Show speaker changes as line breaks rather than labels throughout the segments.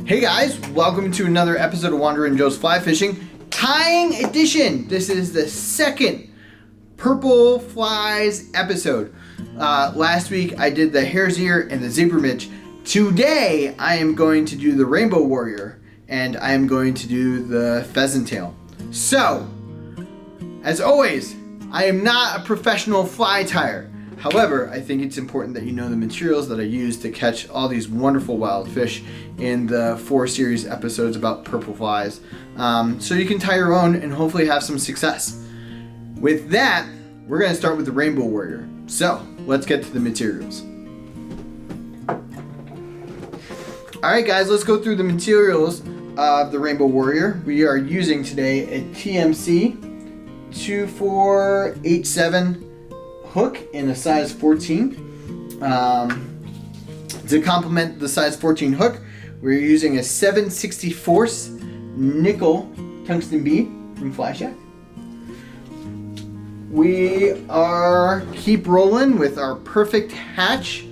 Hey guys, welcome to another episode of Wanderin' Joe's Fly Fishing Tying Edition. This is the second Purple Flies episode. Last week I did the hare's ear and the zebra midge. Today I am going to do the rainbow warrior and I am going to do the pheasant tail. So, as always, I am not a professional fly tyer. However, I think it's important that you know the materials that I use to catch all these wonderful wild fish in the 4 series episodes about purple flies. So you can tie your own and hopefully have some success. With that, we're going to start with the rainbow warrior. So, let's get to the materials. Alright guys, let's go through the materials of the rainbow warrior. We are using today a TMC 2487 hook in a size 14. To complement the size 14 hook, we're using a 7/64 nickel tungsten bead from Fly Shack. We are keep rolling with our perfect hatch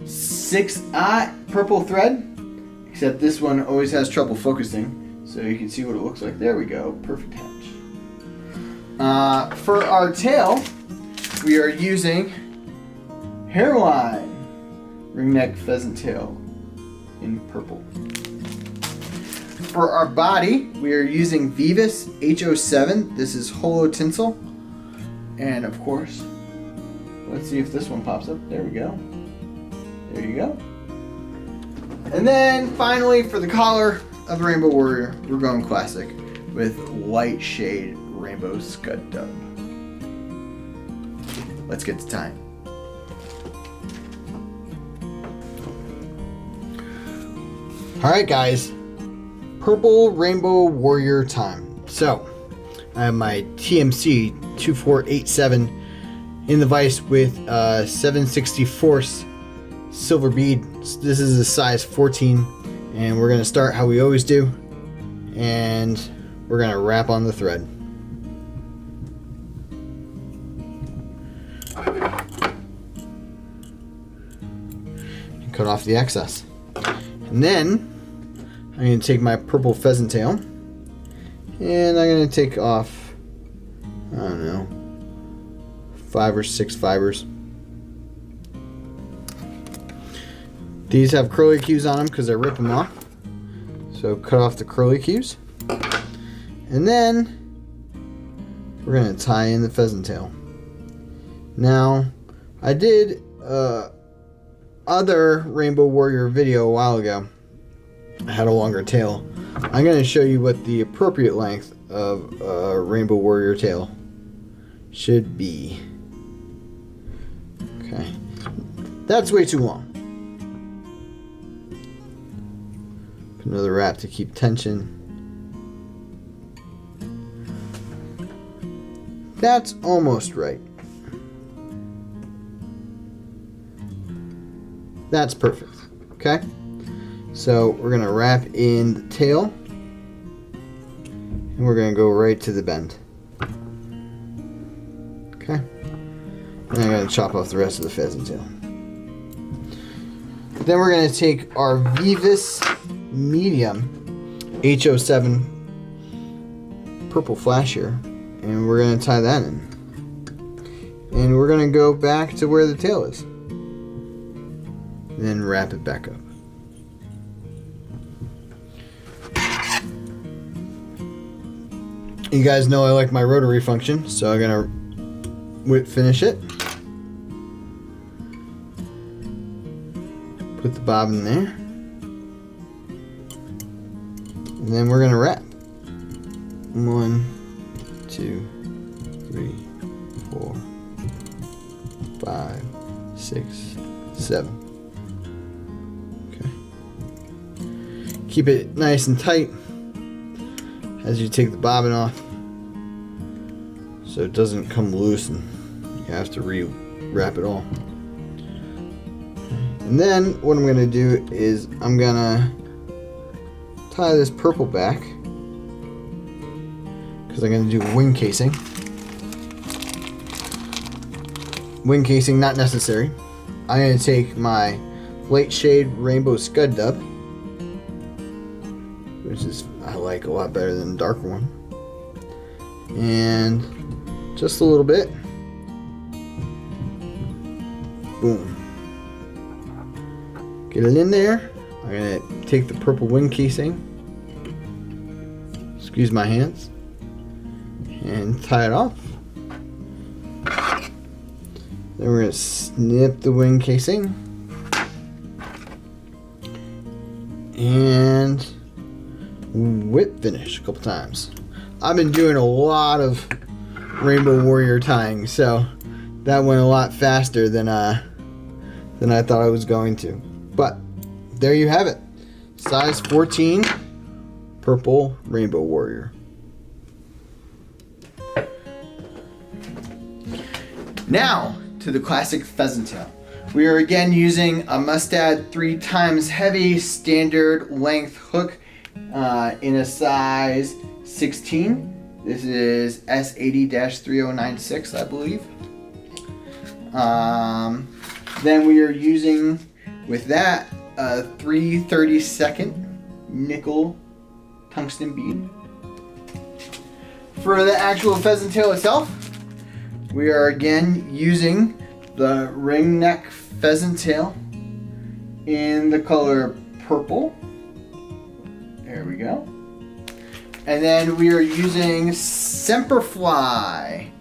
6/0 purple thread, except this one always has trouble focusing, so you can see what it looks like. There we go, perfect hatch. For our tail, we are using Hairline Ringneck Pheasant Tail in purple. For our body, we are using Veevus H07. This is holo tinsel. And of course, let's see if this one pops up. There we go. There you go. And then finally, for the collar of the Rainbow Warrior, we're going classic with light shade rainbow Scud dub. Let's get to tying. Alright guys, purple rainbow warrior time. So, I have my TMC 2487 in the vise with 7/64 silver bead. This is a size 14 and we're going to start how we always do, and we're going to wrap on the thread. Cut off the excess. And then I'm going to take my purple pheasant tail and I'm going to take off, I don't know, 5 or 6 fibers. These have curly cues on them because I rip them off. So cut off the curly cues. And then we're going to tie in the pheasant tail. Now, I did other Rainbow Warrior video a while ago. I had a longer tail. I'm going to show you what the appropriate length of a Rainbow Warrior tail should be. Okay. That's way too long. Put another wrap to keep tension. That's almost right. That's perfect. Okay, so we're gonna wrap in the tail and we're gonna go right to the bend. Okay, and I'm gonna chop off the rest of the pheasant tail. Then we're gonna take our Veevus Medium H07 Purple flash here and we're gonna tie that in. And we're gonna go back to where the tail is. Then wrap it back up. You guys know I like my rotary function, so I'm gonna finish it. Put the bob in there. And then we're gonna wrap. 1, 2, 3, 4, 5, 6, 7. Keep it nice and tight as you take the bobbin off so it doesn't come loose and you have to re-wrap it all. And then what I'm going to do is I'm going to tie this purple back because I'm going to do wing casing. Wing casing not necessary. I'm going to take my light shade rainbow Scud dub which is I like a lot better than the darker one. And just a little bit. Boom. Get it in there. I'm gonna take the purple wing casing, squeeze my hands, and tie it off. Then we're gonna snip the wing casing and whip finish a couple times. I've been doing a lot of Rainbow Warrior tying, so that went a lot faster than I thought I was going to. But there you have it. Size 14 purple Rainbow Warrior. Now to the classic Pheasant Tail. We are again using a Mustad 3 times heavy standard length hook in a size 16. This is S80-3096, I believe. Then we are using with that a 3/32 nickel tungsten bead. For the actual pheasant tail itself, we are again using the Ringneck pheasant tail in the color purple. There we go. And then we are using Semper Fli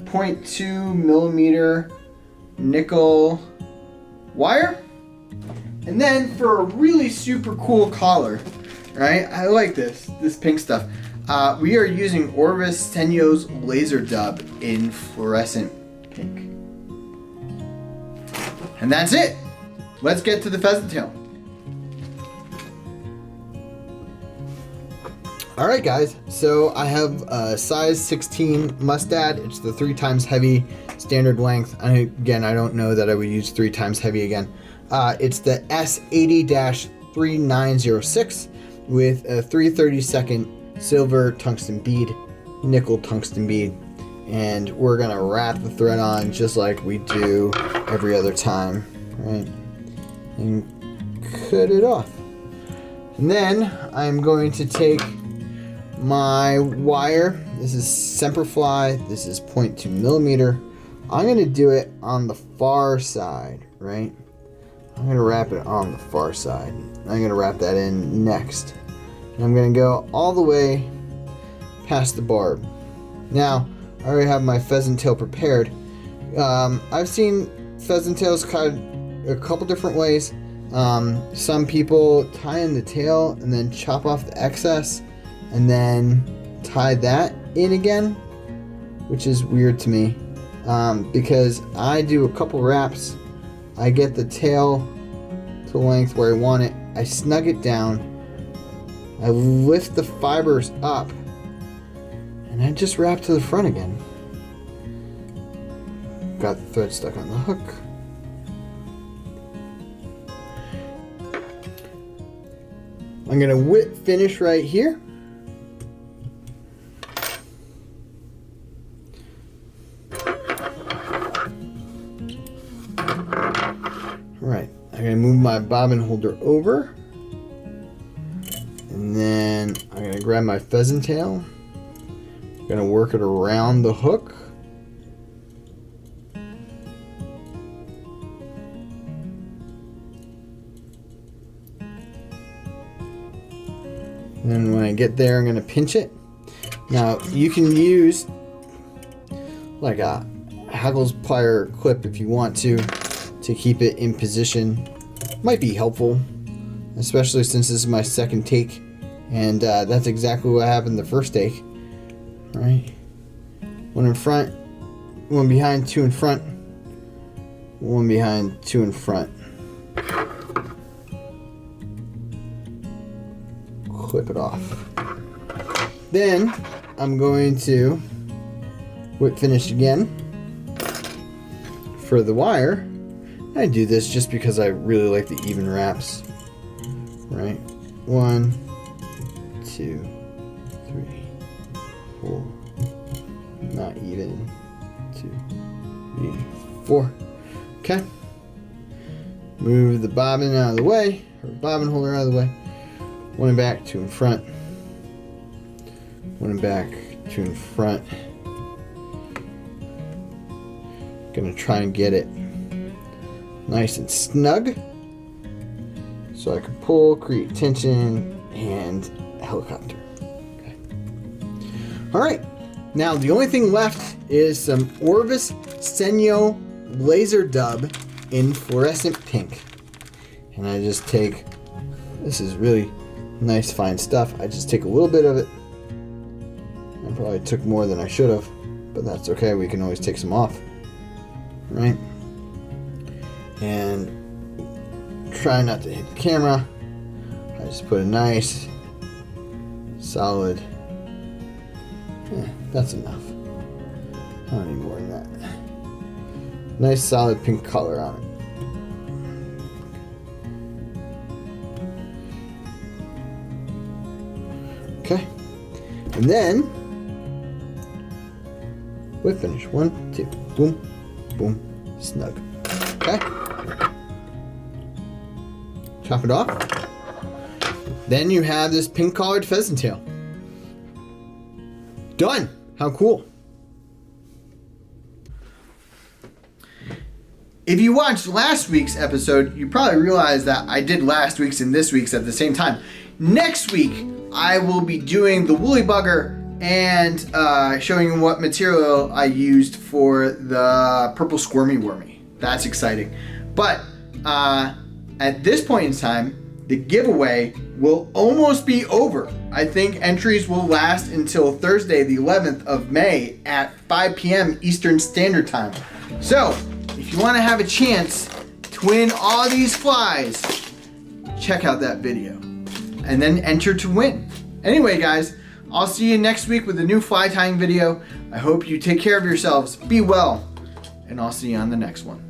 0.2 millimeter nickel wire. And then for a really super cool collar, right? I like this pink stuff. We are using Orvis Senyo's laser dub in fluorescent pink. And that's it. Let's get to the pheasant tail. Alright guys, so I have a size 16 Mustad. It's the 3 times heavy standard length. Again, I don't know that I would use 3 times heavy again. It's the S80-3906 with a 3/32 silver tungsten bead, nickel tungsten bead. And we're gonna wrap the thread on just like we do every other time, right? And cut it off. And then I'm going to take my wire. This is Semper Fli. This is 0.2 millimeter. I'm gonna do it on the far side, right? I'm gonna wrap it on the far side. I'm gonna wrap that in next. And I'm gonna go all the way past the barb. Now, I already have my pheasant tail prepared. I've seen pheasant tails cut a couple different ways. Some people tie in the tail and then chop off the excess and then tie that in again, which is weird to me, because I do a couple wraps. I get the tail to the length where I want it. I snug it down. I lift the fibers up, and I just wrap to the front again. Got the thread stuck on the hook. I'm gonna whip finish right here. Alright, I'm gonna move my bobbin holder over. And then I'm gonna grab my pheasant tail. I'm gonna work it around the hook. And when I get there, I'm gonna pinch it. Now you can use like a Haggles plier clip if you want to keep it in position. Might be helpful, especially since this is my second take, and that's exactly what happened the first take. Right, one in front, one behind, 2 in front, one behind, 2 in front. Clip it off. Then I'm going to whip finish again for the wire. I do this just because I really like the even wraps. Right? 1, 2, 3, 4. Not even. 2, 3, 4. Okay. Move the bobbin out of the way, or bobbin holder out of the way. 1 in back, 2 in front. one back, two in front. Gonna try and get it nice and snug so I can pull, create tension, and a helicopter. Okay. All right, now the only thing left is some Orvis Senyo laser dub in fluorescent pink. And I just take, this is really nice fine stuff. I just take a little bit of it. I probably took more than I should have, but that's okay. We can always take some off, right? And try not to hit the camera. I just put a nice, solid, that's enough. I don't need more than that. Nice solid pink color on it. Okay, and then we'll finish. 1, 2, boom, boom, snug. Okay, chop it off. Then you have this pink collared pheasant tail. Done. How cool. If you watched last week's episode, you probably realized that I did last week's and this week's at the same time. Next week, I will be doing the woolly bugger and showing you what material I used for the purple squirmy wormy. That's exciting. But at this point in time, the giveaway will almost be over. I think entries will last until Thursday, the 11th of May at 5 p.m. Eastern Standard Time. So, if you want to have a chance to win all these flies, check out that video and then enter to win. Anyway, guys, I'll see you next week with a new fly tying video. I hope you take care of yourselves, be well, and I'll see you on the next one.